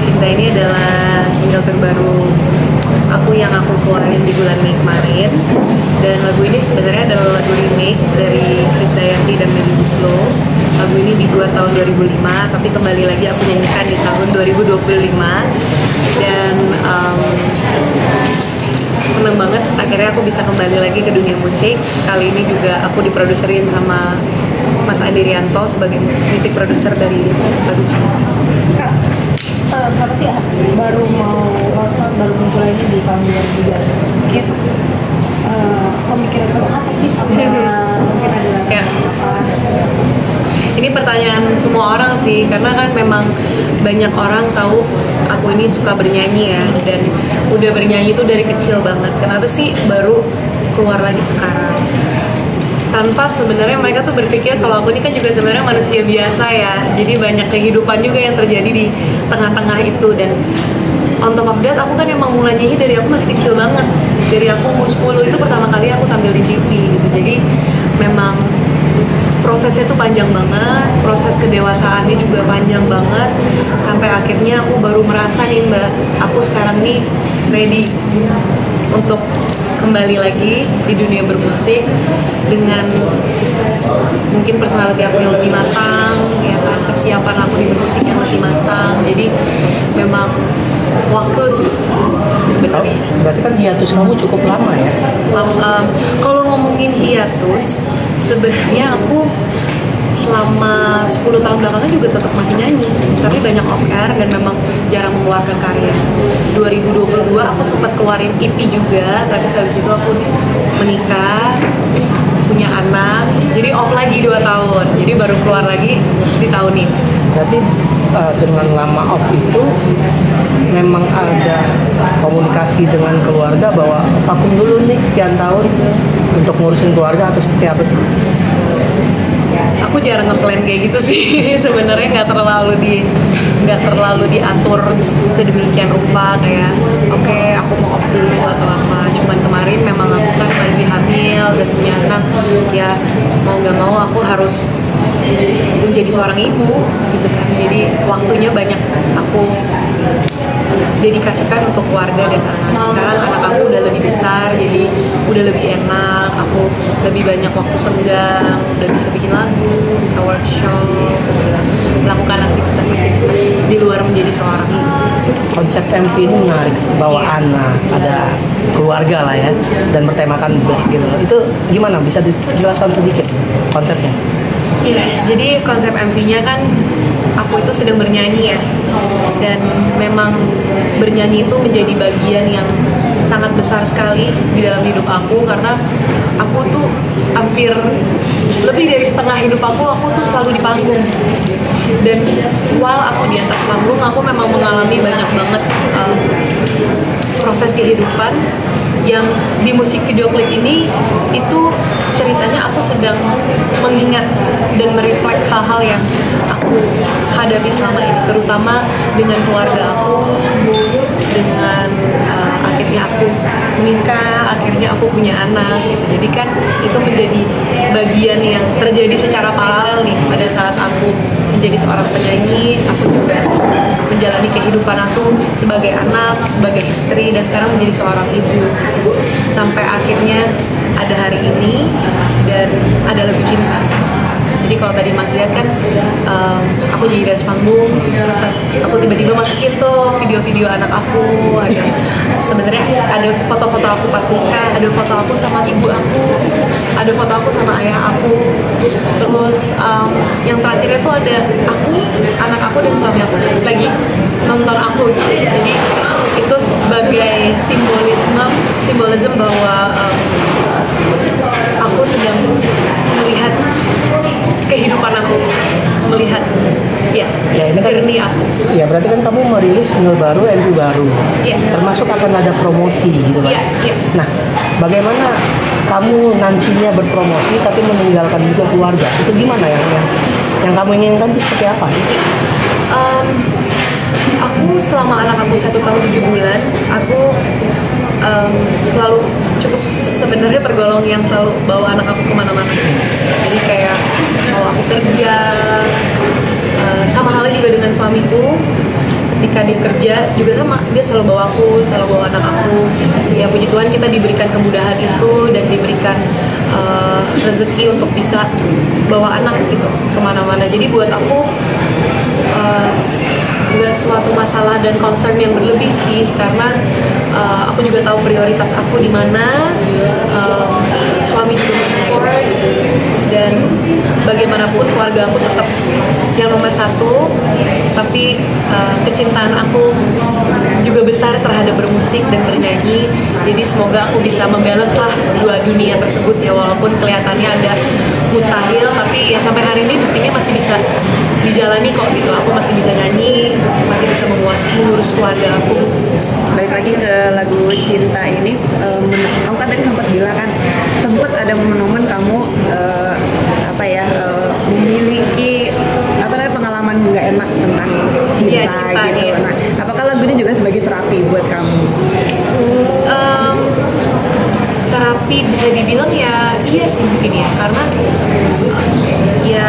Cinta ini adalah single terbaru aku yang aku keluarin di bulan Mei kemarin. Dan lagu ini sebenarnya adalah lagu remake dari Krisdayanti dan Melly Guslo. Lagu ini dibuat tahun 2005, tapi kembali lagi aku nyanyikan di tahun 2025. Dan seneng banget akhirnya aku bisa kembali lagi ke dunia musik. Kali ini juga aku diproduserin sama Mas Andi Rianto sebagai musik produser dari lagu Cinta. Kenapa sih baru muncul ini di tahun 2023? Gitu. Pemikiran kamu apa sih? Mungkin ada Ya. apa? Ini pertanyaan semua orang sih, karena kan memang banyak orang tahu aku ini suka bernyanyi ya, dan udah bernyanyi tuh dari kecil banget. Kenapa sih baru keluar lagi sekarang? Tanpa sebenarnya mereka tuh berpikir kalau aku ini kan juga sebenarnya manusia biasa ya, jadi banyak kehidupan juga yang terjadi di tengah-tengah itu. Dan on top of that, aku kan emang mulai nyanyi dari aku masih kecil banget. Dari aku umur 10 itu pertama kali aku tampil di TV gitu. Jadi memang prosesnya tuh panjang banget, proses kedewasaannya juga panjang banget, sampai akhirnya aku baru merasa nih Mbak, aku sekarang ini ready untuk kembali lagi di dunia bermusik dengan mungkin personality aku yang lebih matang, ya kan, kesiapan aku di bermusik yang lebih matang. Jadi memang waktu sih sebenarnya. Berarti kan hiatus kamu cukup lama ya? Kalau ngomongin hiatus, sebenarnya aku selama 10 tahun belakangan juga tetap masih nyanyi, tapi banyak off air dan memang jarang mengeluarkan karya. 2022 aku sempat keluarin EP juga, tapi habis itu aku menikah, punya anak, jadi off lagi 2 tahun, jadi baru keluar lagi di tahun ini. Berarti dengan lama off itu memang ada komunikasi dengan keluarga bahwa vakum dulu nih sekian tahun untuk ngurusin keluarga atau seperti apa? Aku jarang ngeplan kayak gitu sih. Sebenarnya nggak terlalu diatur sedemikian rupa kayak oke, aku mau off dulu atau apa. Cuman kemarin memang aku kan lagi hamil dan punya anak, ya mau nggak mau aku harus menjadi seorang ibu gitu kan. Jadi waktunya banyak aku dedikasikan untuk keluarga dan anak. Sekarang anak aku udah lebih besar, jadi udah lebih enak, aku lebih banyak waktu senggang, udah bisa bikin lagu, bisa workshop, bisa melakukan aktivitas-aktivitas di luar menjadi seorang ibu. Konsep MV ini menarik, bawa anak, ada keluarga lah ya, dan bertemakan black gitu. Itu gimana? Bisa dijelaskan sedikit konsepnya? Iya, jadi konsep MV-nya kan aku itu sedang bernyanyi ya, dan memang bernyanyi itu menjadi bagian yang sangat besar sekali di dalam hidup aku, karena aku tuh hampir lebih dari setengah hidup aku tuh selalu di panggung. Dan while aku di atas panggung, aku memang mengalami banyak banget proses kehidupan yang di musik video klip ini itu ceritanya aku sedang mengingat dan mereflek hal-hal yang aku hadapi selama ini, terutama dengan keluarga aku, dengan akhirnya aku menikah, akhirnya aku punya anak gitu. Jadi kan itu menjadi bagian yang terjadi secara paralel nih pada saat aku menjadi seorang penyanyi, aku juga menjalani kehidupan aku sebagai anak, sebagai istri, dan sekarang menjadi seorang ibu. Sampai akhirnya ada hari ini dan ada lagu Cinta. Jadi kalau tadi Mas lihat kan aku jadi dance panggung, terus aku tiba-tiba masukin tuh video-video anak aku, ada sebenarnya ada foto-foto aku pas nikah, ada foto aku sama ibu aku, ada foto aku sama ayah aku, terus yang terakhirnya tuh ada aku, anak aku dan suami aku lagi nonton aku gitu. Jadi itu sebagai simbolisme bahwa aku sedang melihat kehidupan aku, melihat ya ini kan, journey aku. Ya berarti kan kamu merilis single baru, MV baru, Ya. termasuk akan ada promosi gitu kan? Ya, ya. Nah, bagaimana kamu nantinya berpromosi tapi meninggalkan juga keluarga? Itu gimana yang kamu inginkan itu seperti apa? Aku selama anak aku 1 tahun 7 bulan, aku selalu cukup sebenarnya tergolong yang selalu bawa anak aku kemana-mana. Jadi kayak mau aku kerja, sama halnya juga dengan suamiku. ketika dia kerja juga sama, dia selalu bawa aku, selalu bawa anak aku. Ya puji Tuhan kita diberikan kemudahan itu dan diberikan rezeki untuk bisa bawa anak gitu kemana-mana. Jadi buat aku nggak suatu masalah dan concern yang berlebih sih, karena aku juga tahu prioritas aku di mana, suami juga support, dan bagaimanapun keluarga aku tetap yang nomor satu. Tapi kecintaan aku juga besar terhadap bermusik dan bernyanyi, jadi semoga aku bisa membalance lah dua dunia tersebut ya, walaupun kelihatannya ada mustahil, tapi ya sampai hari ini buktinya masih bisa dijalani kok gitu. Aku masih bisa nyanyi, masih bisa mengurus keluarga aku. Balik lagi ke lagu Cinta ini, kamu kan tadi sempat bilang kan sempat ada momen-momen kamu memiliki pengalaman nggak enak tentang cinta gitu. Iya. Nah, apakah lagu ini juga sebagai terapi buat kamu? Terapi bisa dibilang ya iya sih mungkin ya, karena ya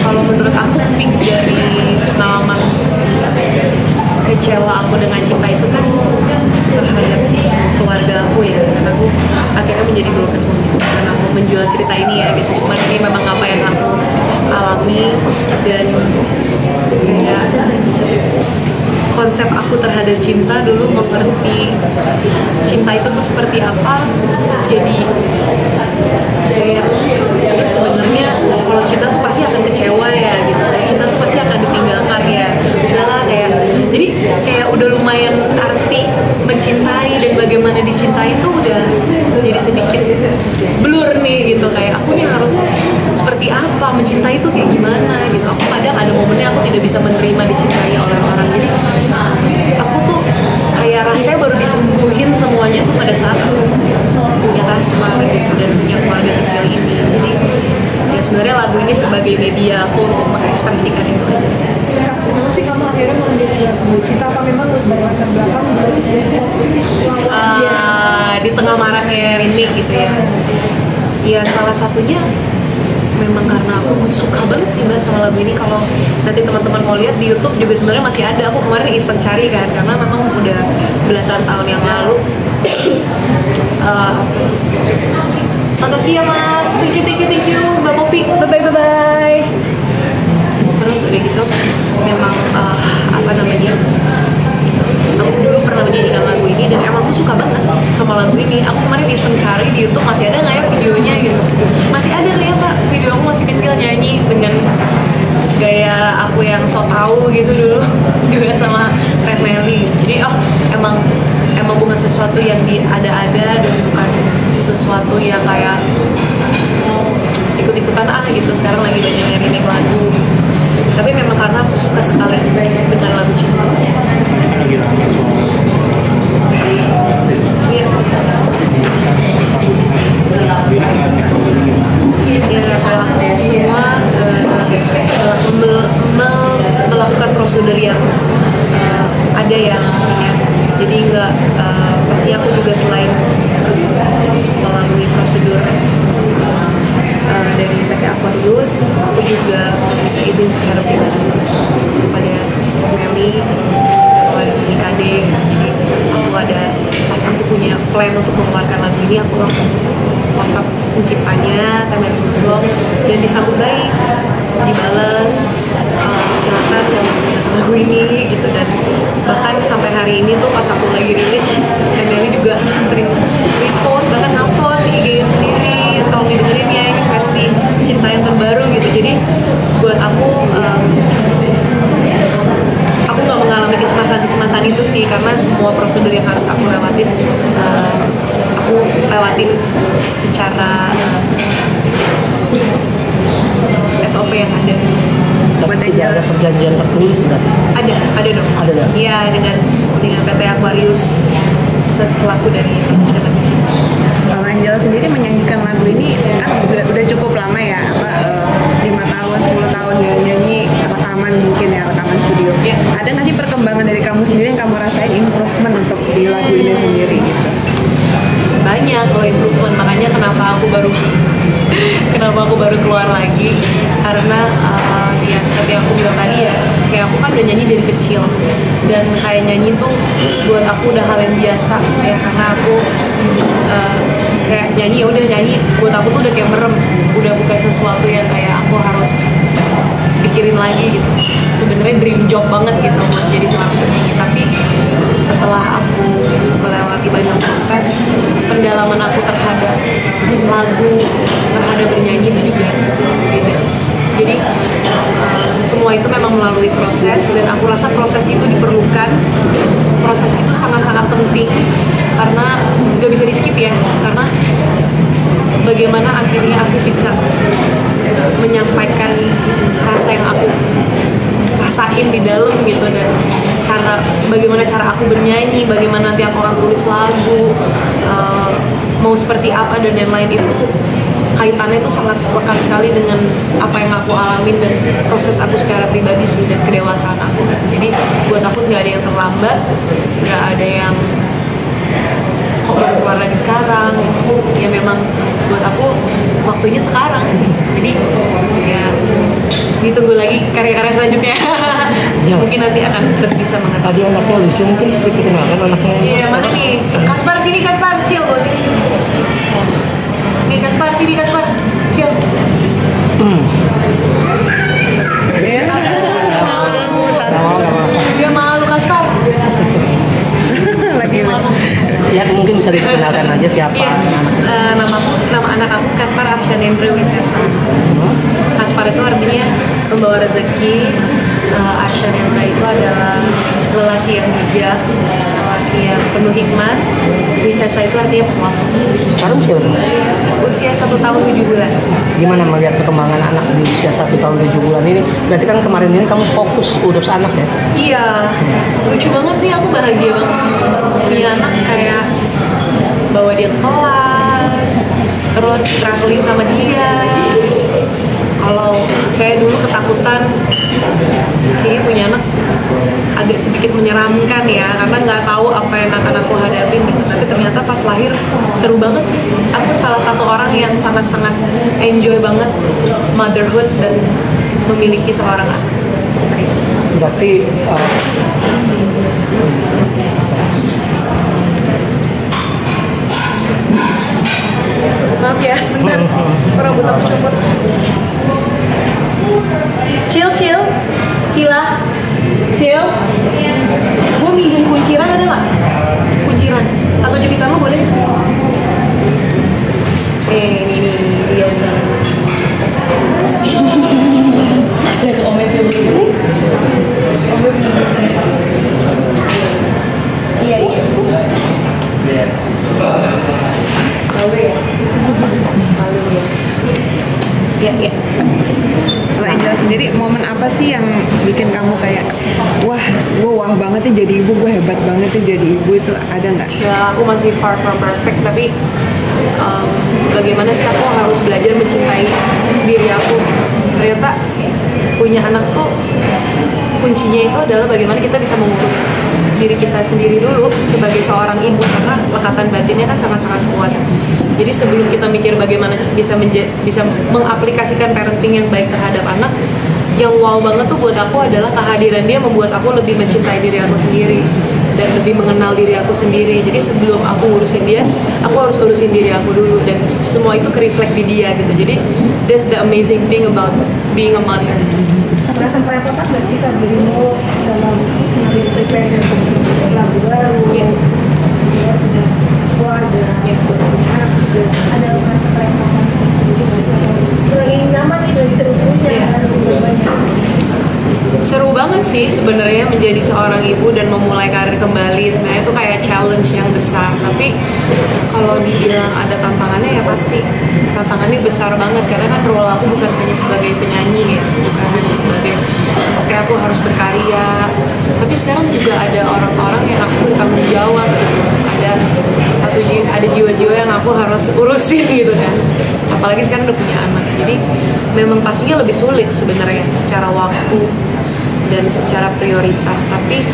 kalau menurut aku peak dari pengalaman kecewa aku dengan cinta itu kan terhadap keluarga aku ya, karena aku akhirnya menjadi broken home karena aku menjual cerita ini ya gitu. Cuman ini memang apa yang aku alami, dan kayak konsep aku terhadap cinta dulu mengerti cinta itu tuh seperti apa, jadi kayak terus sebenarnya kalau cinta tuh pasti akan kecewa ya gitu, cinta tuh pasti akan ditinggalkan ya, udahlah kayak jadi kayak udah lumayan arti mencintai dan bagaimana dicintai itu udah jadi sedikit blur nih gitu, kayak aku nih harus seperti apa, mencintai itu kayak gimana gitu. Aku kadang ada momennya aku tidak bisa menerima dicintai oleh orang, jadi aku tuh kayak rasanya baru disembuhin semuanya tuh pada saat aku punya kasmar gitu dan punya keluarga kecil ini. Jadi ya sebenarnya lagu ini sebagai media aku untuk mengekspresikan itu aja sih. Kenapa sih kamu akhirnya mengambil lagu Cinta? Apa memang berlatar belakang di tengah maraknya remake gitu ya? Ya salah satunya memang karena aku suka banget sih Mbak sama lagu ini. Kalau nanti teman-teman mau lihat di YouTube juga sebenarnya masih ada. Aku kemarin iseng cari kan, karena memang udah belasan tahun yang lalu. Makasih ya Mas, thank you Mbak Popi, bye. Terus udah gitu memang aku dulu pernah menyanyikan lagu ini dan emang aku suka banget sama lagu ini. Aku kemarin iseng cari di YouTube masih ada nggak ya videonya gitu. Masih ada ternyata video aku masih kecil nyanyi dengan gaya aku yang so tau gitu dulu duet sama Red Melly. Jadi emang bukan sesuatu yang diada-ada dan bukan sesuatu yang kayak ikut-ikutan gitu. Sekarang lagi banyak yang remake lagu. Tapi memang karena aku suka sekali dengan lagu cinta. Ya kalau aku semua melakukan prosedur yang ada ya pastinya. Jadi nggak pasti aku juga selain melalui prosedur dari PT Aquarius, aku juga meminta izin secara pribadi kepada Meli, kepada Kade. Jadi aku ada, pas aku punya plan untuk mengeluarkan lagu ini, aku langsung WhatsApp penciptanya, Meli Kuslo, dan disambut baik, dibalas, silakan lagu ini gitu. Dan bahkan sampai hari ini tuh pas aku lagi rilis, Meli juga sering repost, bahkan upload di IG sendiri, tolong didengerin ya ini versi cinta yang terbaru gitu. Jadi buat aku nggak mengalami kecemasan itu sih, karena semua prosedur yang harus aku lewatin aku lewatin secara SOP yang ada. Tapi tidak ada perjanjian tertulis berarti? Ada dong. Ada dong. Iya, dengan PT Aquarius selaku dari Indonesia Lagu Cinta. Kalau Angela sendiri menyanyikan lagu ini kan udah cukup lama ya, 5 tahun, 10 tahun ya nyanyi rekaman, mungkin ya rekaman studio. Yeah. Ada nggak sih perkembangan dari kamu sendiri yang kamu rasain improvement untuk di lagu ini sendiri gitu? Banyak kalau improvement, makanya kenapa aku baru keluar lagi, karena ya seperti yang aku bilang tadi ya, kayak aku kan udah nyanyi dari kecil dan kayak nyanyi tuh buat aku udah hal yang biasa ya, karena aku kayak nyanyi ya udah nyanyi, buat aku tuh udah kayak merem, udah bukan sesuatu yang kayak aku harus pikirin lagi gitu. Sebenarnya dream job banget gitu buat jadi seorang penyanyi, tapi setelah aku melewati banyak proses, pendalaman aku terhadap lagu, terhadap bernyanyi itu juga beda. Jadi semua itu memang melalui proses, dan aku rasa proses itu diperlukan. Proses itu sangat-sangat penting karena gak bisa di skip ya, karena bagaimana akhirnya aku bisa menyampaikan rasa yang aku rasain di dalam gitu, dan bagaimana cara aku bernyanyi, bagaimana nanti aku akan tulis lagu, mau seperti apa dan lain-lain, itu kaitannya itu sangat lekat sekali dengan apa yang aku alamin dan proses aku secara pribadi sih, dan kedewasaan aku. Jadi buat aku nggak ada yang terlambat, nggak ada yang kok baru keluar lagi sekarang, ya memang buat aku waktunya sekarang. Jadi ya ditunggu lagi karya-karya selanjutnya. Yes. Mungkin nanti akan lebih bisa mengerti. Tadi anaknya lucu, mungkin sedikit kenalkan anaknya. Iya, mana nih? Kaspar sini, Kaspar, chill, bawa sini. Nih Kaspar sini, Kaspar, chill. Dia malu Kaspar. Lagi Ya mungkin bisa dikenalkan aja siapa Iya, nama anak aku Kaspar Arsyanendra Wisesa. Kaspar itu artinya membawa rezeki. Arsyanendra itu adalah lelaki yang bijak, lelaki yang penuh hikmat. Wisesa itu artinya penguasa. sekarang usia berapa? Usia 1 tahun 7 bulan. Gimana melihat perkembangan anak di usia 1 tahun 7 bulan ini? Berarti kan kemarin ini kamu fokus urus anak ya? Iya, lucu banget sih, aku bahagia banget punya anak, kayak bawa dia ke kelas, terus traveling sama dia. Kalau kayak dulu ketakutan, kayaknya punya anak agak sedikit menyeramkan ya, karena nggak tahu apa yang akan aku hadapin. Tapi ternyata pas lahir seru banget sih. Aku salah satu orang yang sangat-sangat enjoy banget motherhood dan memiliki seorang anak. Sorry. Berarti Maaf ya, sebentar. Rambut aku copot. Chill. Cila. Chill. Gue minjem kunciran ada nggak? Kunciran. Atau jepitan lo boleh? Ini dia. Lihat ometnya begini. Iya. Malu ya? Malu ya? Iya. Kalau Angela sendiri, momen apa sih yang bikin kamu kayak wah banget ya jadi ibu, gue hebat banget ya jadi ibu, itu ada nggak? Ya, aku masih far from perfect, tapi bagaimana sih aku harus belajar mencintai diri aku. Ternyata punya anak tuh kuncinya itu adalah bagaimana kita bisa mengurus diri kita sendiri dulu sebagai seorang ibu, karena lekatan batinnya kan sangat-sangat kuat. Jadi sebelum kita mikir bagaimana bisa mengaplikasikan parenting yang baik terhadap anak, yang wow banget tuh buat aku adalah kehadiran dia membuat aku lebih mencintai diri aku sendiri dan lebih mengenal diri aku sendiri. Jadi sebelum aku ngurusin dia, aku harus urusin diri aku dulu, dan semua itu ke-reflect di dia gitu. Jadi that's the amazing thing about being a mother. Merasa kerepotan nggak sih Kak dirimu dalam prepare lagu baru? Iya. Maksudnya punya keluarga, anak juga. Ada merasa kerepotan sendiri nggak sih? Lagi nyaman nih, lagi seru-serunya. Iya. Ada banyak. Seru banget sih sebenarnya menjadi seorang ibu dan memulai karir kembali. Sebenarnya itu kayak challenge yang besar, tapi kalau dibilang ada tantangannya, ya pasti tantangannya besar banget, karena kan role aku bukan hanya sebagai penyanyi ya, bukan hanya sebagai oke aku harus berkarya, tapi sekarang juga ada orang-orang yang aku bertanggung jawab gitu. Ada jiwa-jiwa yang aku harus urusin gitu kan, apalagi sekarang udah punya anak. Jadi memang pastinya lebih sulit sebenarnya secara waktu dan secara prioritas, tapi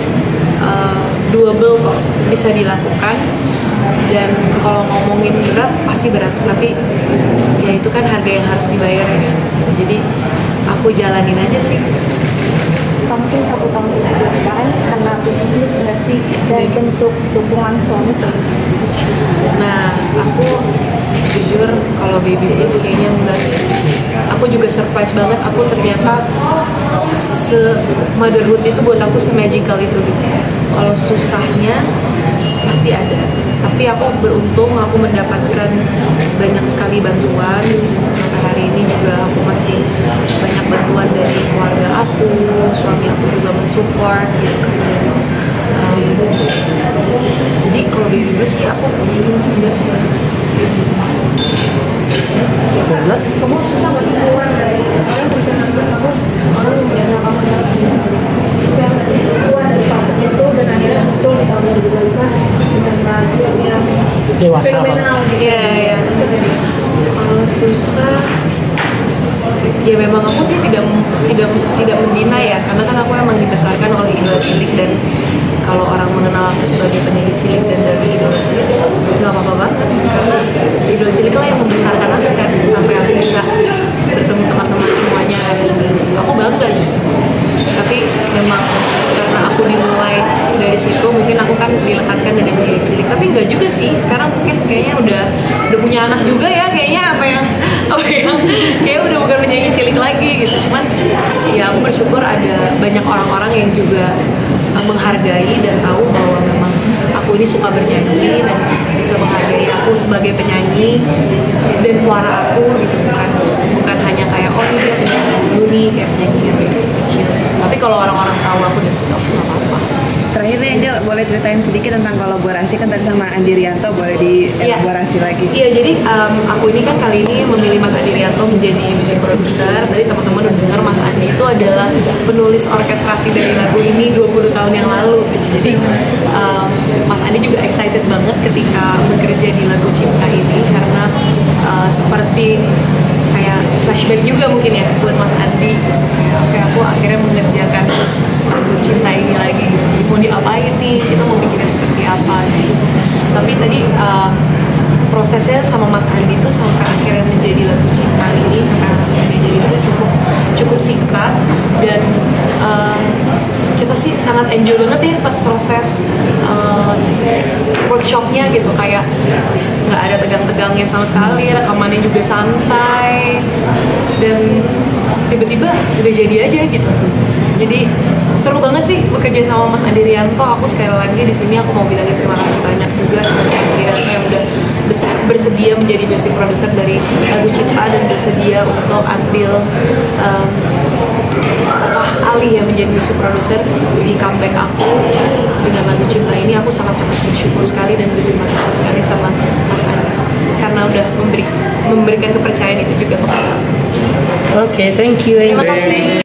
doable kok, bisa dilakukan. Dan kalau ngomongin berat, pasti berat, tapi ya itu kan harga yang harus dibayar ya. Jadi aku aku jalanin aja sih. Mungkin 1 tahun kemarin karena putus nggak sih, dan bentuk dukungan suami kayak gitu. Nah, aku jujur kalau baby blues kayaknya enggak sih. Aku juga surprise banget, aku ternyata motherhood itu buat aku se-magical itu gitu. Kalau susahnya pasti ada, tapi aku beruntung aku mendapatkan banyak sekali bantuan. Sampai hari ini juga aku masih banyak bantuan dari keluarga aku, suami aku juga mensupport gitu. Jadi kalau baby blues sih aku enggak sih. Kamu susah nggak sih keluar dari kamu orang yang kamu keluar dari fase itu dan akhirnya muncul di tahun 2015 dengan lagu yang Dewasa fenomenal gitu. Iya. Kalau susah, ya memang aku sih tidak mendina ya, karena kan aku emang dibesarkan oleh idola cilik, dan kalau orang mengenal aku sebagai penyanyi cilik dan dari idola cilik nggak apa-apa banget, karena idola cilik lah yang membesarkan aku kan sampai aku bisa bertemu teman-teman semuanya hari ini. Aku bangga justru, tapi memang karena aku dimulai dari situ mungkin aku kan dilekatkan dengan penyanyi cilik, tapi nggak juga sih. Sekarang mungkin kayaknya udah punya anak juga ya, kayaknya apa yang kayak udah bukan penyanyi cilik lagi gitu. Cuman ya aku bersyukur ada banyak orang-orang yang juga menghargai dan tahu bahwa memang aku ini suka bernyanyi dan bisa menghargai aku sebagai penyanyi dan suara aku gitu, bukan hanya kayak oh ini dia penyanyi dulu nih kayak penyanyi gitu ya kecil. Tapi kalau orang-orang tahu aku dari situ aku nggak apa-apa. Terakhir nih Angel, boleh ceritain sedikit tentang kolaborasi kan tadi sama Andi Rianto, boleh dielaborasi lagi? Iya, jadi aku ini kan kali ini memilih Mas Andi Rianto menjadi music producer. Tadi teman-teman udah dengar Mas Andi itu adalah penulis orkestrasi dari lagu ini 20 tahun yang lalu. Jadi Mas Andi juga excited banget ketika bekerja di lagu Cinta ini, karena seperti kayak flashback juga mungkin ya buat Mas Andi. Oke, aku akhirnya mengerjakan lagu Cinta ini lagi. Mau diapain nih? Kita mau bikinnya seperti apa? Gitu. Tapi tadi prosesnya sama Mas Andi itu sampai akhirnya menjadi lagu Cinta ini, sampai hasilnya jadi itu cukup singkat, dan kita sih sangat enjoy banget ya pas proses workshopnya gitu, kayak nggak ada tegang-tegangnya sama sekali, rekamannya juga santai, dan tiba-tiba udah jadi aja gitu. Jadi seru banget sih bekerja sama Mas Andi Rianto. Aku sekali lagi di sini aku mau bilangin terima kasih banyak juga kepada Mas Andi Rianto yang udah bersedia menjadi music producer dari lagu Cinta dan bersedia untuk ambil alih ya menjadi music producer di comeback aku dengan lagu Cinta ini. Aku sangat-sangat bersyukur sekali dan berterima kasih sekali sama Mas Andi karena udah memberikan kepercayaan itu juga kepada aku. Oke, thank you. Terima kasih.